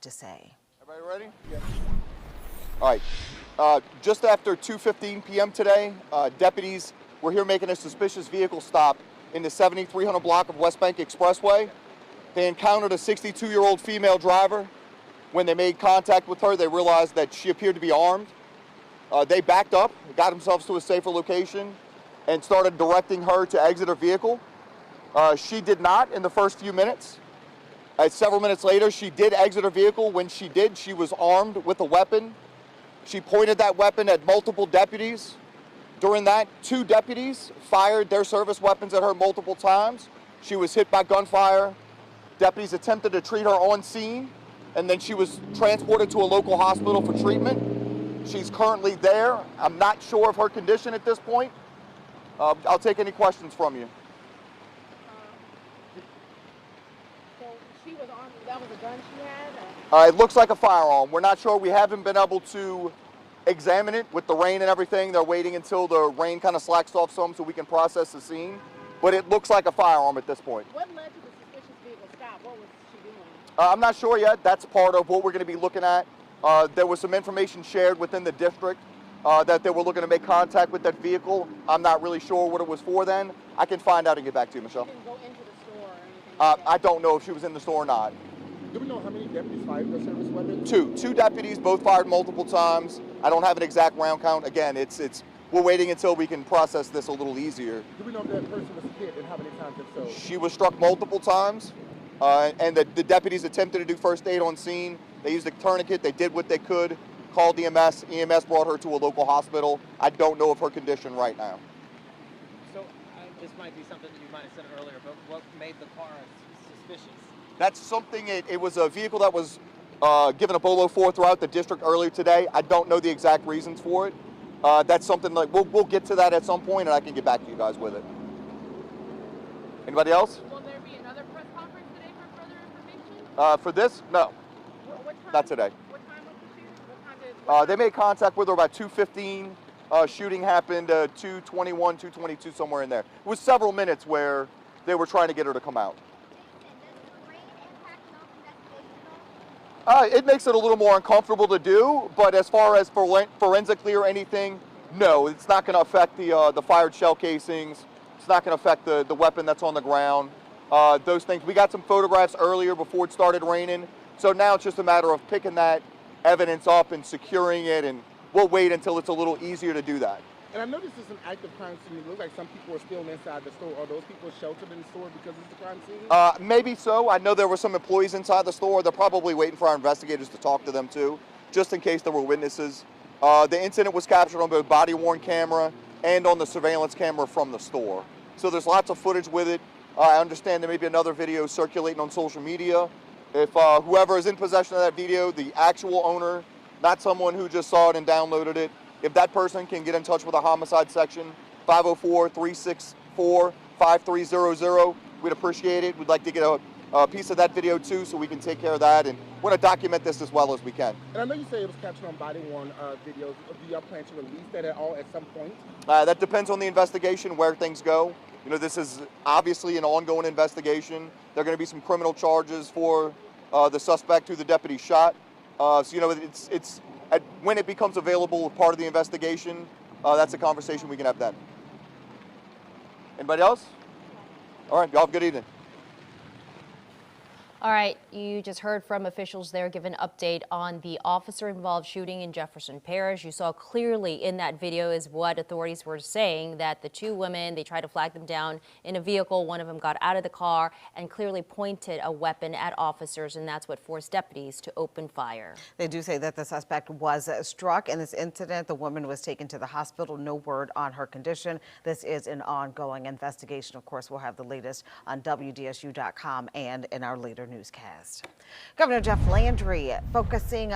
have to say. Everybody ready? Yes. All right. Just after 2:15 p.m. today, deputies were here making a suspicious vehicle stop in the 7300 block of West Bank Expressway. They encountered a 62-year-old female driver. When they made contact with her, they realized that she appeared to be armed. They backed up, got themselves to a safer location, and started directing her to exit her vehicle. She did not in the first few minutes. Several minutes later, she did exit her vehicle. When she did, she was armed with a weapon. She pointed that weapon at multiple deputies. During that, 2 deputies fired their service weapons at her multiple times. She was hit by gunfire. Deputies attempted to treat her on scene, and then she was transported to a local hospital for treatment. She's currently there. I'm not sure of her condition at this point. I'll take any questions from you. So she was armed, that was a gun she had? It looks like a firearm. We're not sure. We haven't been able to examine it with the rain and everything. They're waiting until the rain kind of slacks off some so we can process the scene. But it looks like a firearm at this point. What led to the suspicious vehicle stop? What was she doing? I'm not sure yet. That's part of what we're going to be looking at. There was some information shared within the district that they were looking to make contact with that vehicle. I'm not really sure what it was for then. I can find out and get back to you, Michelle. She didn't go into the store or anything like that? I don't know if she was in the store or not. Do we know how many deputies fired their service weapons? Two deputies, both fired multiple times. I don't have an exact round count. Again, we're waiting until we can process this a little easier. Do we know if that person was hit and how many times if so? She was struck multiple times, and the deputies attempted to do first aid on scene. They used a tourniquet. They did what they could, called EMS. EMS brought her to a local hospital. I don't know of her condition right now. So this might be something you might have said earlier, but what made the car suspicious? That's something, it was a vehicle that was given a BOLO for throughout the district earlier today. I don't know the exact reasons for it. That's something like, we'll get to that at some point and I can get back to you guys with it. Anybody else? Will there be another press conference today for further information? For this? No, What time? not today. What time was the shooting? What time They made contact with her about 2:15. Shooting happened 2:21, 2:22, somewhere in there. It was several minutes where they were trying to get her to come out. It makes it a little more uncomfortable to do, but as far as forensically or anything, no, it's not going to affect the fired shell casings. It's not going to affect the weapon that's on the ground. Those things. We got some photographs earlier before it started raining, so now it's just a matter of picking that evidence up and securing it, and we'll wait until it's a little easier to do that. And I noticed it's an active crime scene. It looks like some people are still inside the store. Are those people sheltered in the store because it's a crime scene? Maybe so. I know there were some employees inside the store. They're probably waiting for our investigators to talk to them too, just in case there were witnesses. The incident was captured on both body-worn camera and on the surveillance camera from the store. So there's lots of footage with it. I understand there may be another video circulating on social media. If whoever is in possession of that video, the actual owner, not someone who just saw it and downloaded it, if that person can get in touch with the homicide section, 504-364-5300, we'd appreciate it. We'd like to get a piece of that video too so we can take care of that, and want to document this as well as we can. And I know you say it was captured on body-worn videos. Do y'all plan to release that at all at some point? That depends on the investigation, where things go. You know, this is obviously an ongoing investigation. There are going to be some criminal charges for the suspect who the deputy shot. So, you know, when it becomes available as part of the investigation, that's a conversation we can have then. Anybody else? All right, y'all have a good evening. All right, you just heard from officials there give an update on the officer-involved shooting in Jefferson Parish. You saw clearly in that video is what authorities were saying, that the 2 women, they tried to flag them down in a vehicle. One of them got out of the car and clearly pointed a weapon at officers, and that's what forced deputies to open fire. They do say that the suspect was struck in this incident. The woman was taken to the hospital. No word on her condition. This is an ongoing investigation. Of course, we'll have the latest on WDSU.com and in our later newscast. Governor Jeff Landry focusing